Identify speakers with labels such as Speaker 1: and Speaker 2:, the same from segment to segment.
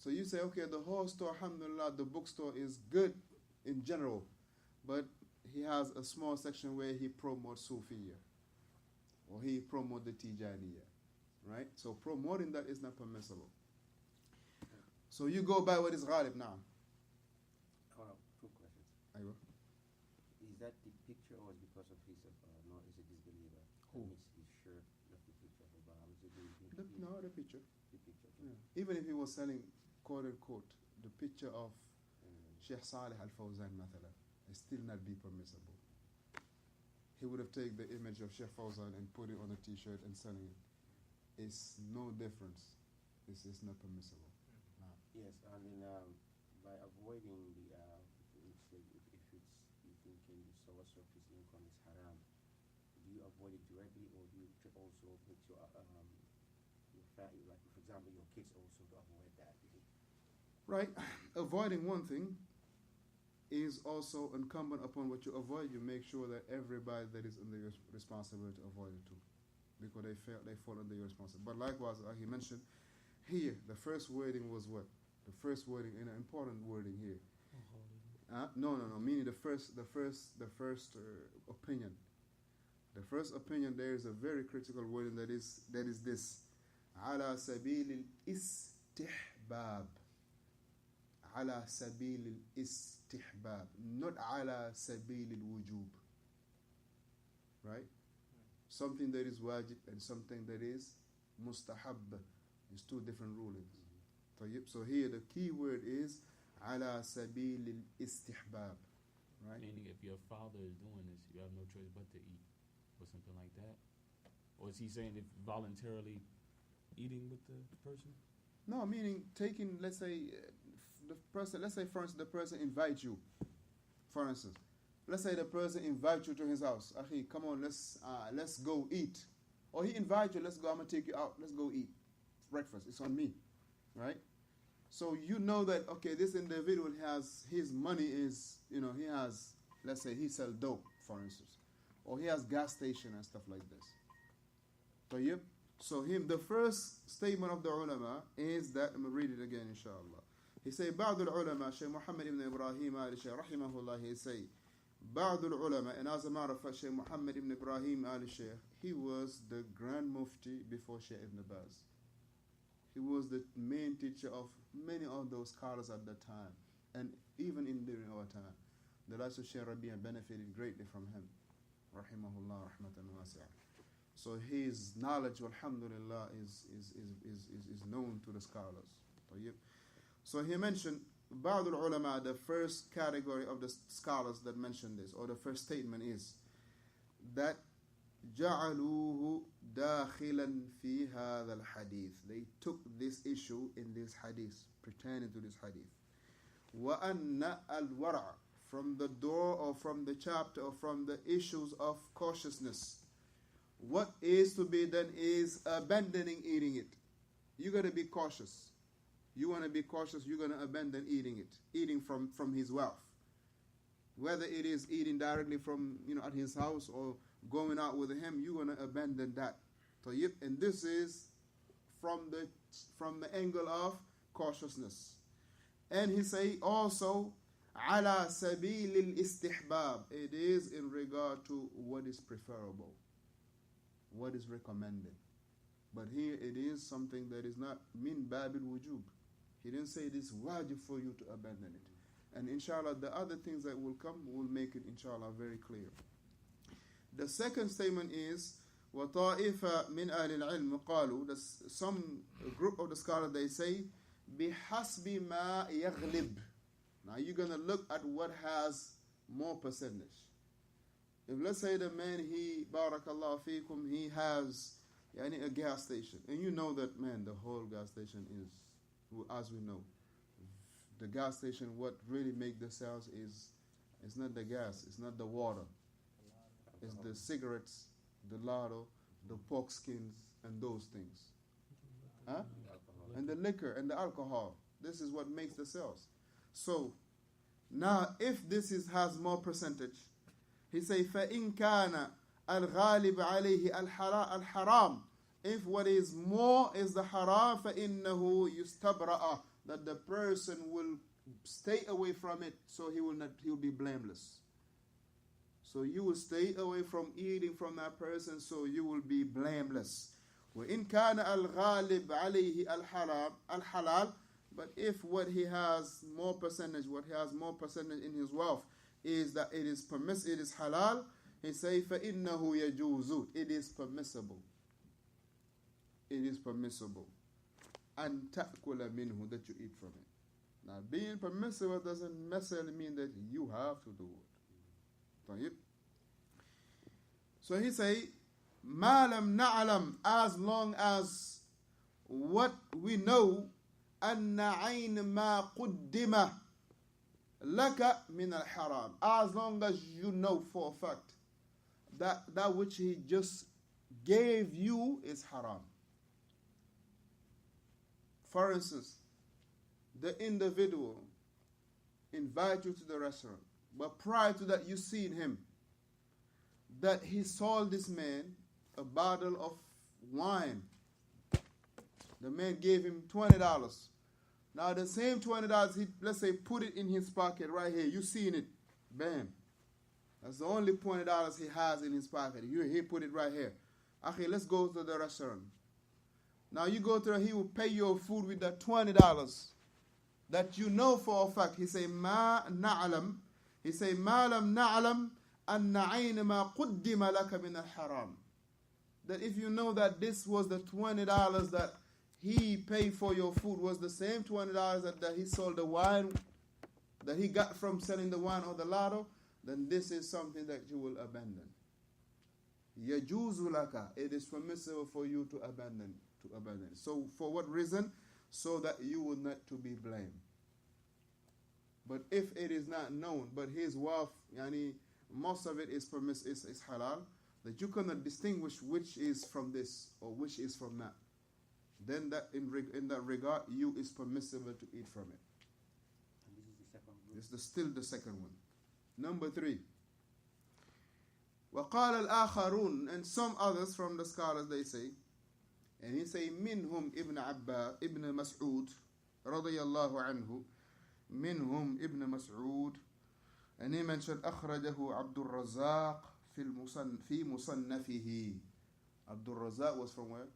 Speaker 1: So you say, okay, the whole store, alhamdulillah, the bookstore is good in general, but he has a small section where he promotes Sufiya, or he promotes the Tijaniya, right? So promoting that is not permissible. So you go by what is ghalib now.
Speaker 2: Two questions.
Speaker 1: Aywa.
Speaker 2: Is that the picture, or is because of his no, is a disbeliever?
Speaker 1: Who?
Speaker 2: His shirt left the picture of Obama.
Speaker 1: No, the picture.
Speaker 2: The picture.
Speaker 1: Yeah. Even if he was selling, quote unquote, the picture of Sheikh Saleh Al Fawzan, mathala, it still not be permissible. He would have taken the image of Sheikh Fawzan and put it on a t-shirt and selling it. It's no difference. This is not permissible. No.
Speaker 2: Yes, and then by avoiding the, if you think the source of his income is haram, do you avoid it directly, or do you also put your family, like for example, your kids also to avoid that?
Speaker 1: Right. Avoiding one thing is also incumbent upon what you avoid. You make sure that everybody that is under your responsibility to avoid it too, because they fall under your responsibility. But likewise, like he mentioned here, the first wording was what? The first wording, and an important wording here. No. Meaning the first opinion. The first opinion, there is a very critical wording that is this: ala sabil al-istihbab. Ala sabil al-istihbab, not ala sabil al-wujub. Right? Something that is wajib and something that is mustahab is two different rulings. So here the key word is ala sabil al-istihbab. Right?
Speaker 3: Meaning if your father is doing this, you have no choice but to eat, or something like that? Or is he saying if voluntarily eating with the person?
Speaker 1: No, meaning taking, let's say, for instance, the person invites you. For instance, let's say the person invites you to his house. Akhi, come on, let's go eat. Or he invites you, let's go, I'm going to take you out, let's go eat breakfast. It's on me, right? So you know that, okay, this individual has, his money is, he has, let's say he sells dope, for instance. Or he has gas station and stuff like this. So the first statement of the ulama is that, I'm going to read it again, inshallah. He say, بعض العلماء, Shaykh Muhammad ibn Ibrahim al-Shaykh, rahimahullah, he say, بعض العلماء, and as a matter of fact, Shaykh Muhammad ibn Ibrahim al-Shaykh, he was the Grand Mufti before Shaykh ibn Baz. He was the main teacher of many of those scholars at that time, and even during our time. The likes of Shaykh Rabi'a benefited greatly from him, rahimahullah, rahmatan wasi'ah. So his knowledge, alhamdulillah, is known to the scholars. So he mentioned, بعض العلماء, the first category of the scholars that mentioned this, or the first statement is, that جعلوه داخلا في هذا الحديث. They took this issue in this hadith, pertaining to this hadith. وأن الورع, from the door or from the chapter or from the issues of cautiousness. What is to be done is abandoning eating it. You got to be cautious. You want to be cautious, you're going to abandon eating it. Eating from his wealth. Whether it is eating directly from, at his house or going out with him, you're going to abandon that. And this is from the angle of cautiousness. And he say also, ala sabil al-istihbab. It is in regard to what is preferable, what is recommended. But here it is something that is not min babil wujub. He didn't say it is wajib for you to abandon it. And inshallah, the other things that will come will make it, inshallah, very clear. The second statement is, وَطَائِفَ مِنْ أَهْلِ الْعِلْمِ قَالُوا, some group of the scholars, they say, بِحَسْبِ مَا يَغْلِبْ. Now you're going to look at what has more percentage. If let's say the man, barakallahu feekum, he has a gas station. And you know that, man, the whole gas station is, as we know, the gas station, what really make the sales is, it's not the gas, it's not the water. It's the cigarettes, the lotto, the pork skins, and those things. Huh? And the liquor and the alcohol. This is what makes the sales. So, now if this has more percentage, he say, فَإِنْ كَانَ الْغَالِبْ عَلَيْهِ الْحَرَامِ. If what is more is the haram, فَإِنَّهُ يُسْتَبْرَأَ, that the person will stay away from it, so he will be blameless. So you will stay away from eating from that person, so you will be blameless. وَإِنْ كَانَ الْغَالِبْ عَلَيْهِ الْحَلَالِ, but if what he has more percentage in his wealth is that it is permissible, it is halal, he say فَإِنَّهُ يَجُوزُ, it is permissible. It is permissible. أَن تَأْكُلَ مِنْهُ, that you eat from it. Now, being permissible doesn't necessarily mean that you have to do it. So he say, مَا لَمْ نَعْلَمْ, as long as what we know, أَنَّ عَيْنَ مَا قُدِّمَ لَكَ مِنَ الْحَرَامِ, as long as you know for a fact that which he just gave you is haram. For instance, the individual invite you to the restaurant, but prior to that you seen him, that he sold this man a bottle of wine. The man gave him $20. Now the same $20, he, let's say, put it in his pocket right here. You seen it. Bam. That's the only $20 he has in his pocket. He put it right here. Okay, let's go to the restaurant. Now you go to he will pay your food with that $20 that you know for a fact. He say, Ma na'lam. He say, Ma lam na'lam anna ayn ma quddima laka min al-haram. That if you know that this was the $20 that he paid for your food was the same $20 that he sold the wine, that he got from selling the wine or the lotto, then this is something that you will abandon. Yajuzu laka, it is permissible for you to abandon. So for what reason? So that you will not to be blamed. But if it is not known, but his wealth, most of it is is halal, that you cannot distinguish which is from this or which is from that, then that in that regard, you is permissible to eat from it.
Speaker 2: And this is the second group.
Speaker 1: This is still the second one. Number 3. وَقَالَ الْآخَرُونَ, and some others from the scholars, they say, and he say, مِنْهُمْ ibn Mas'ud, radiyallahu anhu, منهم ابن مسعود, and he mentioned أخرجه عبد الرزاق في مصنفه. Abdul Razak was from where?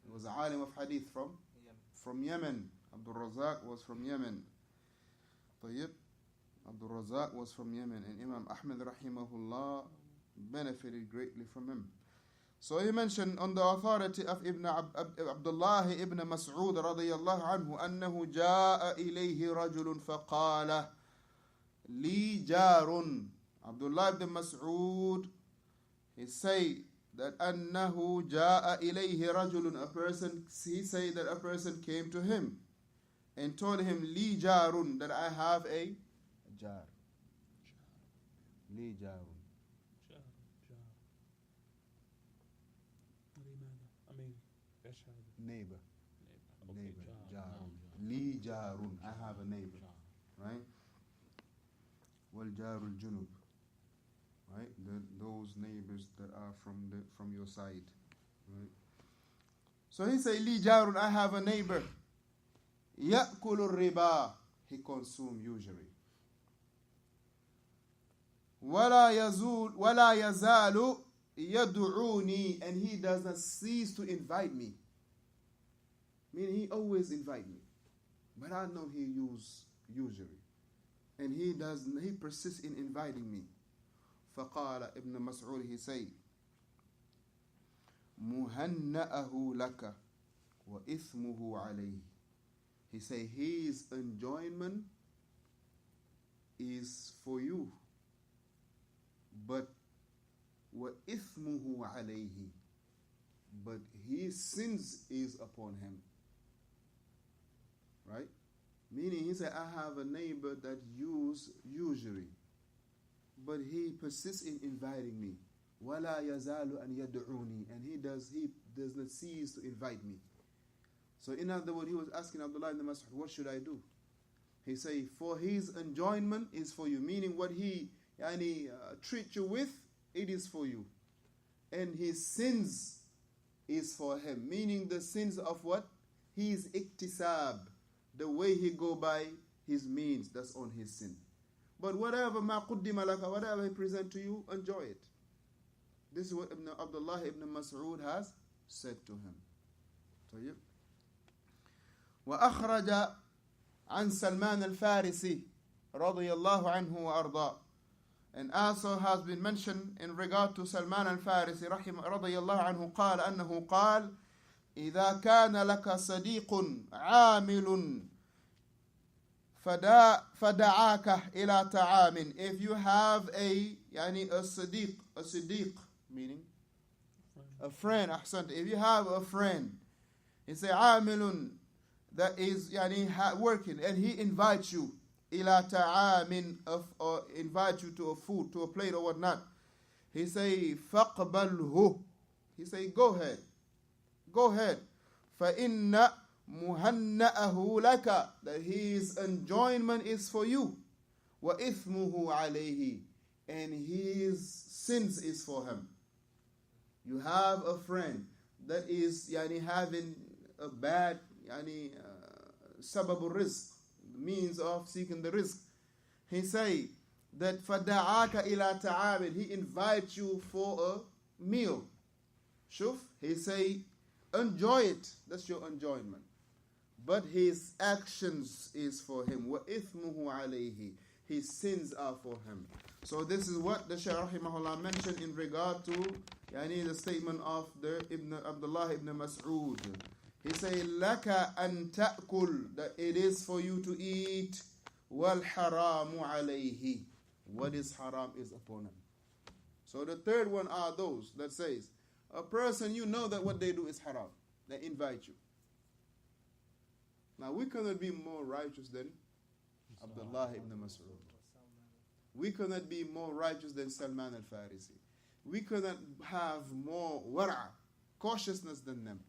Speaker 1: He was a alim of hadith from Yemen. Abdul Razak was from Yemen. طيب. Abdul Razak was from Yemen, and Imam Ahmad rahimahullah benefited greatly from him. So he mentioned on the authority of Abdullah ibn Mas'ud radiyallahu anhu أنه جاء إليه رجل فقال لي جار. Abdullah ibn Mas'ud, he say that أنه جاء إليه رجل, a person, he say that a person came to him and told him لي جار, that I have a jar. لي جار. Neighbor. Jar. Li jarun. I have a neighbor. Right? Wal jarul junub. Right? Those neighbors that are from your side. Right? So he say, Li jarun, I have a neighbor. Ya'kulu riba. He consume usury. Wala yazalu yad'uni, and he does not cease to invite me. Meaning he always invite me, but I know he use usury, and he persists in inviting me. فقال Ibn Mas'ud, he say, مهنأه لك وإثمه عليه. He say his enjoyment is for you, but وإثمه عليه, but his sins is upon him. Right? Meaning he said, I have a neighbor that use usury, but he persists in inviting me. وَلَا يَزَالُ أَنْ يَدْعُونِي, and he does not cease to invite me. So in other words, he was asking Abdullah ibn Mas'ud, what should I do? He say, for his enjoyment is for you, meaning what he treat you with, it is for you. and his sins is for him. Meaning the sins of what? His iktisab, the way he go by his means, that's on his sin. But whatever ma quddima laka, whatever he present to you, enjoy it. This is what Abdullah ibn Mas'ud has said to him. طيب. وأخرج عن سلمان الفارسي رضي الله عنه وأرضاه. And also has been mentioned in regard to Salman al-Farisi رضي الله عنه قال أنه قال إذا كان لك صديق عامل فدعاك إلى طعام. If you have a صديق meaning a friend, أحسنت. If you have a friend, it's a عامل that is working, and he invites you إلى طعام, or invite you to a food, to a plate or whatnot. He say فَقْبَلْهُ. He say go ahead. فَإِنَّ مُهَنَّأَهُ لَكَ, that his enjoyment is for you. وَإِثْمُهُ عَلَيْهِ, and his sins is for him. You have a friend that is having a bad sababul rizq, means of seeking the rizq. He say that فَدَعَاكَ إِلَى تَعَامٍ, he invites you for a meal. Shuf, he say enjoy it, that's your enjoyment. But his actions is for him. وَإِثْمُهُ عَلَيْهِ, his sins are for him. So this is what the Shaykh rahimahullah mentioned in regard to the statement of the Abdullah ibn Mas'ud. He say لَكَ أَن تَأْكُلْ, that it is for you to eat. وَالْحَرَامُ عَلَيْهِ, what is haram is upon him. So the third one are those that says a person, you know that what they do is haram, they invite you. Now we cannot be more righteous than Abdullah ibn Mas'ud. We cannot be more righteous than Salman al-Farisi. We cannot have more wara, cautiousness than them.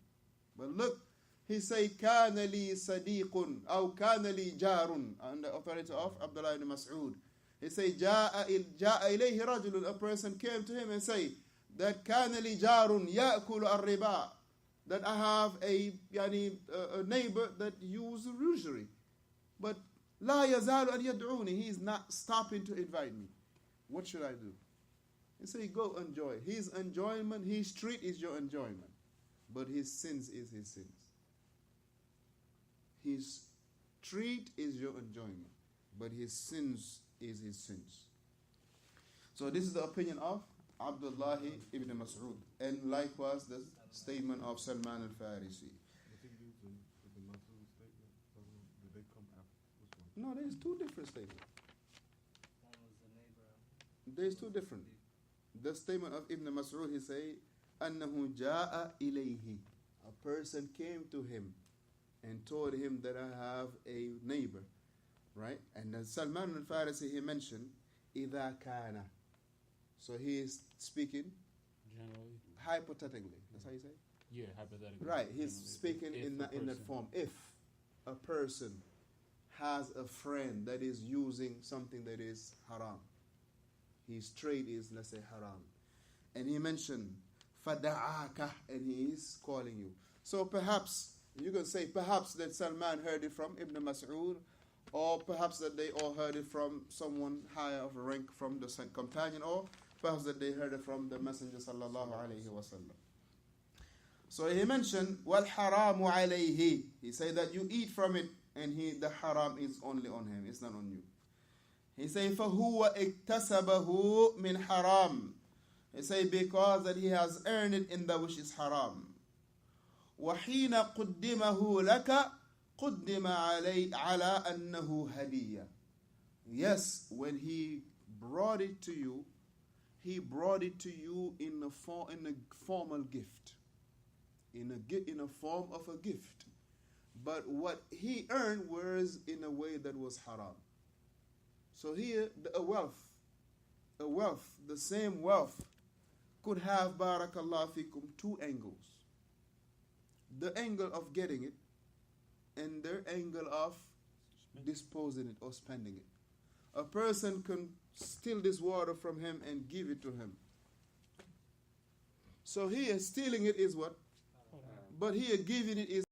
Speaker 1: But look, he say كَانَ لِي صَدِيقٌ أو كَانَ لِي جَارٌ, on the authority of Abdullah ibn Mas'ud. He say جاء إليه رجل, a person came to him and say that كَانَ لِي جَارٌ يَأْكُلُ الرِّبَا, that I have a neighbor that uses usury, but لا يزال أن يدعوني, he is not stopping to invite me. What should I do? He say go enjoy. His enjoyment, his treat is your enjoyment, but his sins is his sins. His treat is your enjoyment, but his sins is his sins. So this is the opinion of Abdullah ibn Mas'ud, and likewise the statement of Salman al-Farisi. No, there's two different statements.
Speaker 4: One was the neighbor.
Speaker 1: There's two different. The statement of Ibn Mas'ud, he say, أَنَّهُ جَاءَ إِلَيْهِ, a person came to him and told him that I have a neighbor, right? And then Salman al-Farisi, he mentioned إِذَا كَانَ. So he is speaking
Speaker 3: Generally.
Speaker 1: hypothetically. That's how you say?
Speaker 3: Yeah, hypothetically.
Speaker 1: Right, he's
Speaker 3: Generally.
Speaker 1: speaking
Speaker 3: If
Speaker 1: in that form. If a person has a friend that is using something that is haram, his trade is, let's say, haram, and he mentioned فَدَعَاكَ, and he is calling you. So perhaps, you can say perhaps that Salman heard it from Ibn Mas'ud, or perhaps that they all heard it from someone higher of a rank from the companion, or perhaps that they heard it from the Messenger sallallahu alayhi wa sallam. So he mentioned وَالْحَرَامُ عَلَيْهِ, he said that you eat from it, and the haram is only on him, it's not on you. He say فَهُوَ اكْتَسَبَهُ مِنْ حَرَامٍ, he say because that he has earned it in that which is haram. وَحِينَ قُدِّمَهُ لَكَ قُدِّمَ عَلَى أَنَّهُ هَدِيَّةٌ. Yes, when he brought it to you, he brought it to you in a formal gift, in a form of a gift. But what he earned was in a way that was haram. So here, a wealth, the same wealth could have, barakallah fikum, two angles. The angle of getting it, and the angle of disposing it or spending it. A person can steal this water from him and give it to him. So here stealing it is what? But here giving it is